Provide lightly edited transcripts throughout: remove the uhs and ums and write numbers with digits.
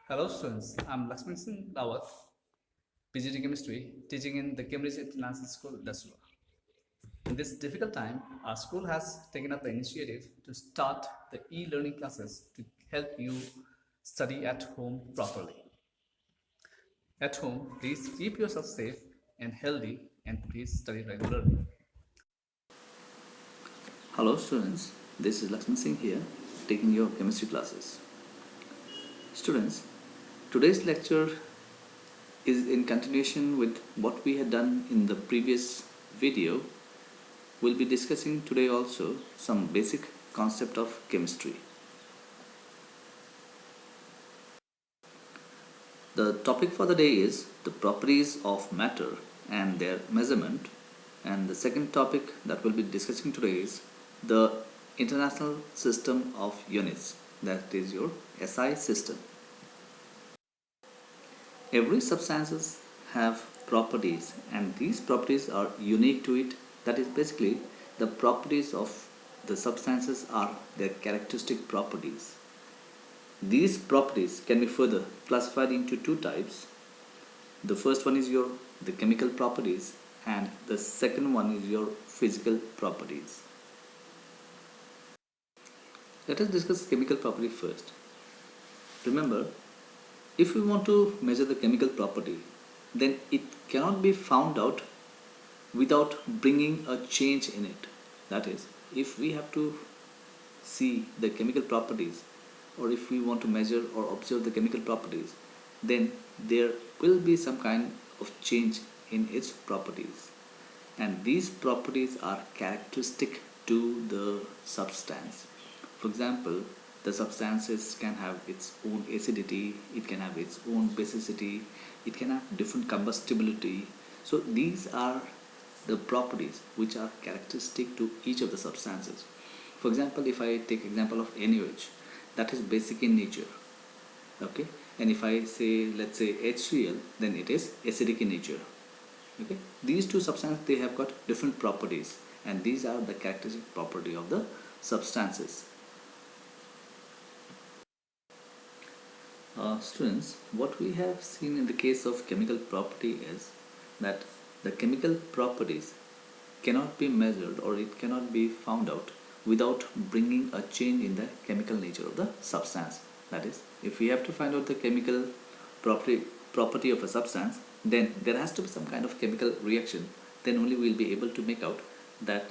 Hello students, I'm Lakshman Singh Rawat, PGD Chemistry, teaching in the Cambridge International School, Dasura. In this difficult time, our school has taken up the initiative to start the e-learning classes to help you study at home properly. At home, please keep yourself safe and healthy and please study regularly. Hello students, this is Lakshman Singh here, taking your chemistry classes. Students, today's lecture is in continuation with what we had done in the previous video. We'll be discussing today also some basic concept of chemistry. The topic for the day is the properties of matter and their measurement, and the second topic that we'll be discussing today is the International System of Units, that is your SI system. Every substances have properties and these properties are unique to it. That is basically the properties of the substances are their characteristic properties. These properties can be further classified into two types. The first one is your the chemical properties and the second one is your physical properties. Let us discuss chemical property first. Remember, if we want to measure the chemical property, then it cannot be found out without bringing a change in it. That is, if we have to see the chemical properties or if we want to measure or observe the chemical properties, then there will be some kind of change in its properties, and these properties are characteristic to the substance. For example, the substances can have its own acidity, it can have its own basicity, it can have different combustibility. So these are the properties which are characteristic to each of the substances. For example, if I take example of NaOH, that is basic in nature, okay, and if I say, let's say HCl, then it is acidic in nature. Okay, these two substances, they have got different properties and these are the characteristic property of the substances. Students, what we have seen in the case of chemical property is that the chemical properties cannot be measured or it cannot be found out without bringing a change in the chemical nature of the substance. That is, if we have to find out the chemical property of a substance, then there has to be some kind of chemical reaction. Then only we will be able to make out that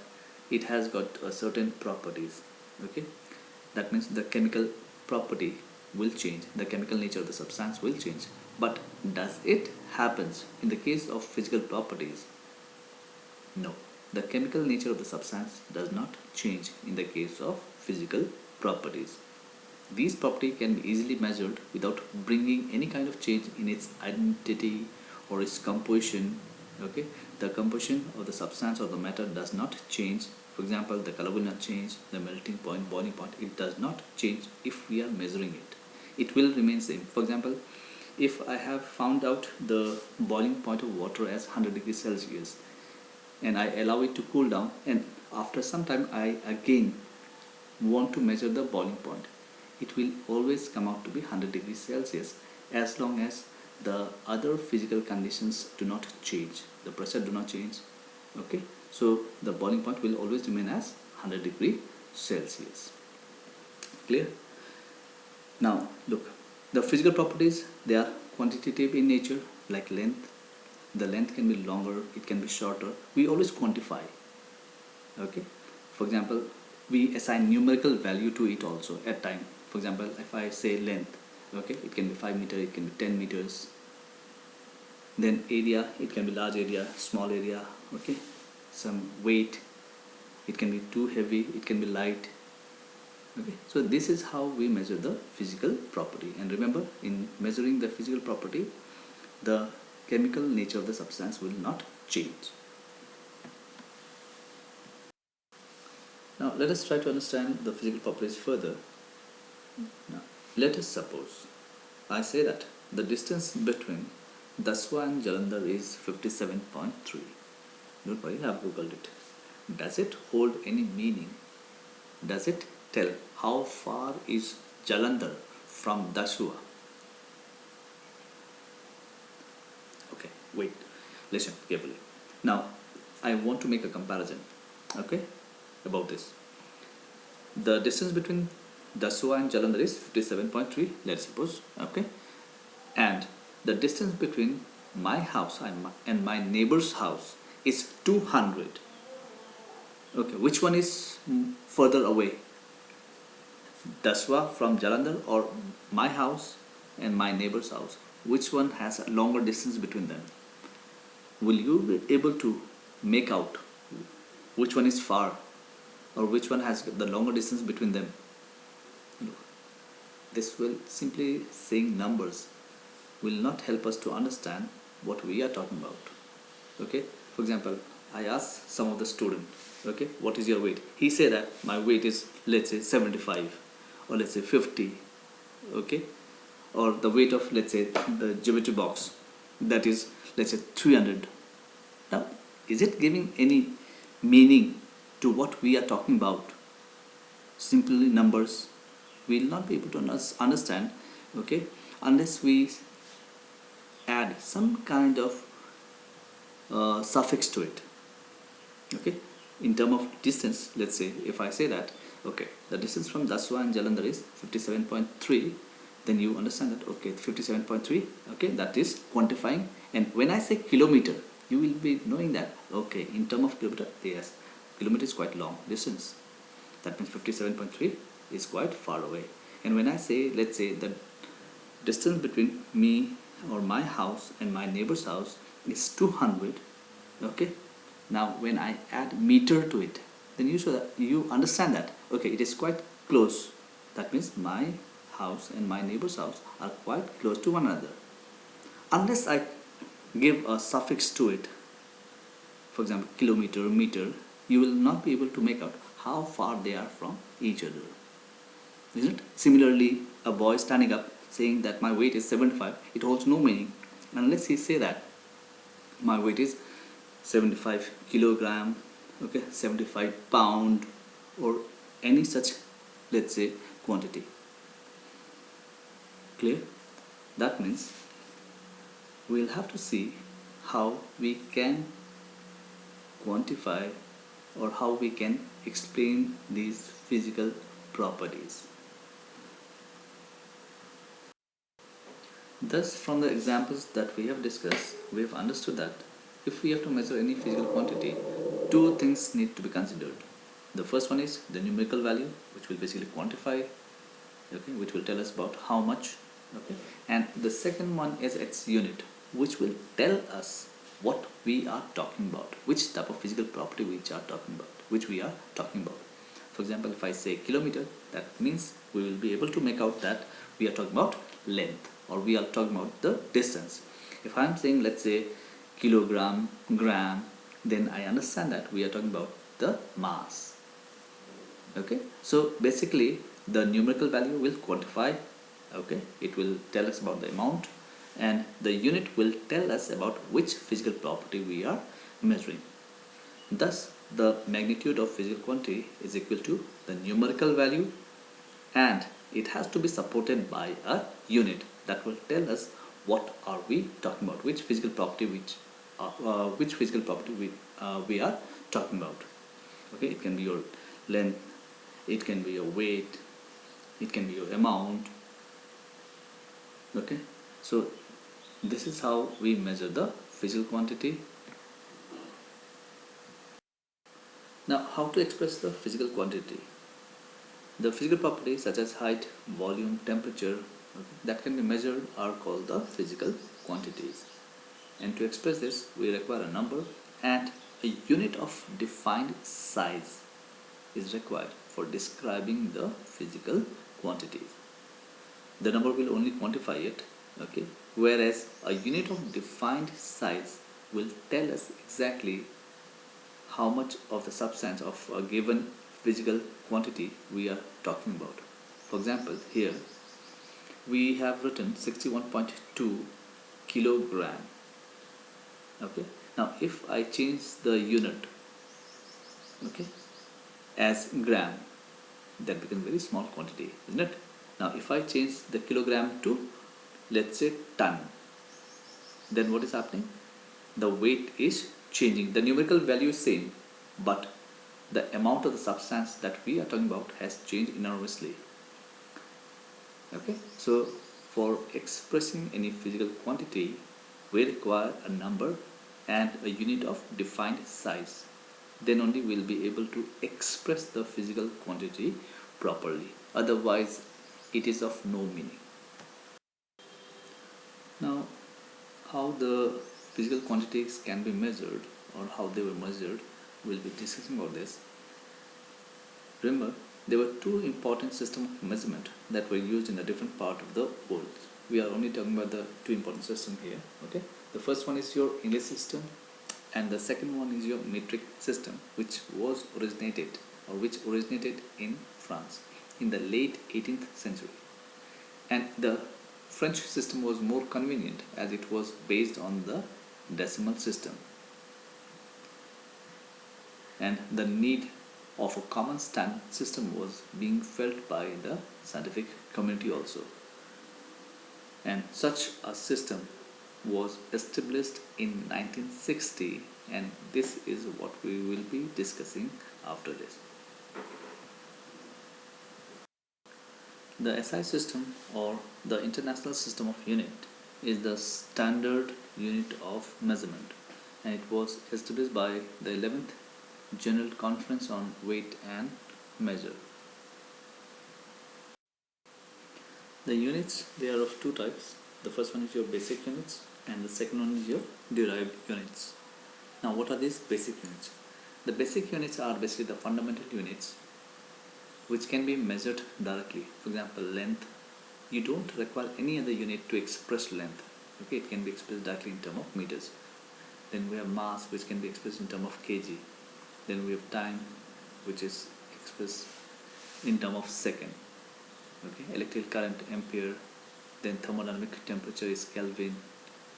it has got a certain properties. Okay, that means the chemical property will change, the chemical nature of the substance will change. But does it happens in the case of physical properties? No, the chemical nature of the substance does not change in the case of physical properties. These properties can be easily measured without bringing any kind of change in its identity or its composition. Okay, the composition of the substance or the matter does not change. For example, the color will not change, the melting point, boiling point, it does not change if we are measuring it. It will remain same. For example, if I have found out the boiling point of water as 100 degrees Celsius and I allow it to cool down, and after some time I again want to measure the boiling point, it will always come out to be 100 degrees Celsius as long as the other physical conditions do not change, the pressure do not change. Okay, so the boiling point will always remain as 100 degree Celsius. Clear? Now look, the physical properties, they are quantitative in nature, like length. The length can be longer, it can be shorter, we always quantify. Okay, for example, we assign numerical value to it also at time. For example, if I say length, okay, it can be 5 meters, it can be 10 meters. Then area, it can be large area, small area. Okay, some weight, it can be too heavy, it can be light. Okay, so this is how we measure the physical property. And remember, in measuring the physical property, the chemical nature of the substance will not change. Now let us try to understand the physical properties further. Now, let us suppose I say that the distance between Daswa and Jalandhar is 57.3. Don't worry, I have googled it. Does it hold any meaning? Does it tell how far is Jalandhar from Daswa? Wait, listen carefully. Now, I want to make a comparison, okay, about this. The distance between Dasua and Jalandhar is 57.3, let's suppose, okay, and the distance between my house and my neighbor's house is 200. Okay, which one is further away? Daswa from Jalandhar or my house and my neighbor's house? Which one has a longer distance between them? Will you be able to make out which one is far or which one has the longer distance between them? This will simply saying numbers will not help us to understand what we are talking about. Okay, for example, I asked some of the student, okay, what is your weight? He said that my weight is, let's say, 75 or let's say 50, okay, or the weight of, let's say, the geometry box, that is, let's say, 300. Now, is it giving any meaning to what we are talking about? Simply numbers. We will not be able to understand, okay, unless we add some kind of suffix to it. Okay, in term of distance, let's say if I say that, okay, the distance from Daswa and Jalandhar is 57.3, then you understand that, okay, 57.3, okay, that is quantifying. And when I say kilometer, you will be knowing that, okay, in term of kilometer, yes, kilometer is quite long distance, that means 57.3 is quite far away. And when I say, let's say, the distance between me or my house and my neighbor's house is 200, okay, now when I add meter to it, then you understand that, okay, it is quite close. That means my house and my neighbor's house are quite close to one another. Unless I give a suffix to it, for example, kilometer, meter, you will not be able to make out how far they are from each other, isn't it? Similarly, a boy standing up saying that my weight is 75, it holds no meaning unless he say that my weight is 75 kilogram, okay, 75 pound, or any such, let's say, quantity. Clear? That means we'll have to see how we can quantify or how we can explain these physical properties. Thus, from the examples that we have discussed, we have understood that if we have to measure any physical quantity, two things need to be considered. The first one is the numerical value, which will basically quantify, okay, which will tell us about how much, okay, and the second one is its unit, which will tell us what we are talking about, which type of physical property which we are talking about. For example, if I say kilometer, that means we will be able to make out that we are talking about length, or we are talking about the distance. If I am saying, let's say, kilogram, gram, then I understand that we are talking about the mass. Okay, so basically the numerical value will quantify, okay, it will tell us about the amount, and the unit will tell us about which physical property we are measuring. Thus, the magnitude of physical quantity is equal to the numerical value, and it has to be supported by a unit that will tell us what are we talking about, which physical property we are talking about. Okay, it can be your length, it can be your weight, it can be your amount. Okay, so this is how we measure the physical quantity. Now, how to express the physical quantity? The physical properties such as height, volume, temperature, okay, that can be measured are called the physical quantities. And to express this, we require a number, and a unit of defined size is required for describing the physical quantities. The number will only quantify it, okay, whereas a unit of defined size will tell us exactly how much of the substance of a given physical quantity we are talking about. For example, here we have written 61.2 kilogram. Okay, now if I change the unit, okay, as gram, that becomes very small quantity, isn't it? Now if I change the kilogram to, let's say, ton, then what is happening? the weight is changing. The numerical value is same, but the amount of the substance that we are talking about has changed enormously. Okay, so for expressing any physical quantity, we require a number and a unit of defined size. Then only we'll be able to express the physical quantity properly. Otherwise, it is of no meaning. Now, how the physical quantities can be measured or how they were measured, we'll be discussing about this. Remember, there were two important systems of measurement that were used in a different part of the world. We are only talking about the two important systems here. Okay, the first one is your English system, and the second one is your metric system, which originated in France in the late 18th century. And the French system was more convenient as it was based on the decimal system, and the need of a common standard system was being felt by the scientific community also. And such a system was established in 1960, and this is what we will be discussing after this. The SI system, or the International System of Unit, is the standard unit of measurement, and it was established by the 11th General Conference on Weight and Measure. The units, they are of two types. The first one is your basic units, and the second one is your derived units. Now, what are these basic units? The basic units are basically the fundamental units which can be measured directly. For example, length. You don't require any other unit to express length. Okay, it can be expressed directly in terms of meters. Then we have mass, which can be expressed in terms of kg. Then we have time, which is expressed in terms of second. Okay, electrical current, ampere. Then thermodynamic temperature is Kelvin.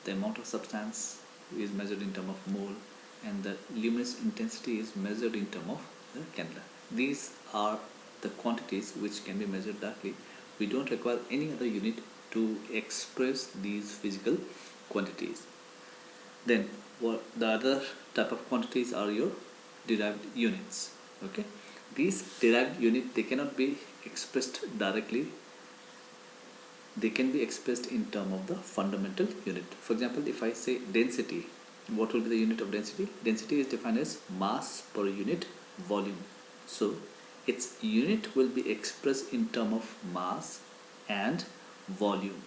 The amount of substance is measured in terms of mole, and the luminous intensity is measured in terms of the candela. These are the quantities which can be measured directly. We don't require any other unit to express these physical quantities. Then the other type of quantities are your derived units. Okay, these derived units, they cannot be expressed directly. They can be expressed in terms of the fundamental unit. For example, if I say density, what will be the unit of density? Density is defined as mass per unit volume. So its unit will be expressed in terms of mass and volume.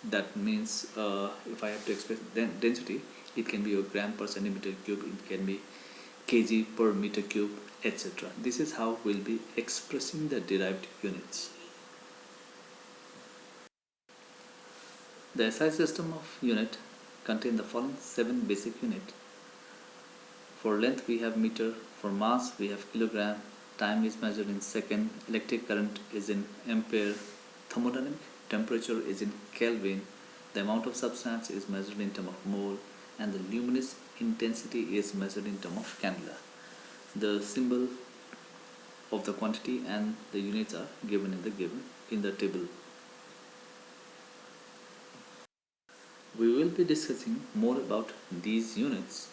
That means if I have to express density, it can be your gram per centimeter cube, it can be kg per meter cube, etc. This is how we'll be expressing the derived units. The SI system of unit contains the following 7 basic units. For length we have meter, for mass we have kilogram, time is measured in second, electric current is in ampere, thermodynamic temperature is in Kelvin, the amount of substance is measured in terms of mole, and the luminous intensity is measured in terms of candela. The symbol of the quantity and the units are given in the table. We will be discussing more about these units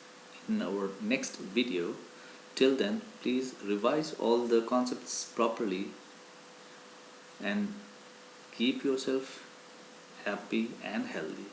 in our next video. Till then, please revise all the concepts properly and keep yourself happy and healthy.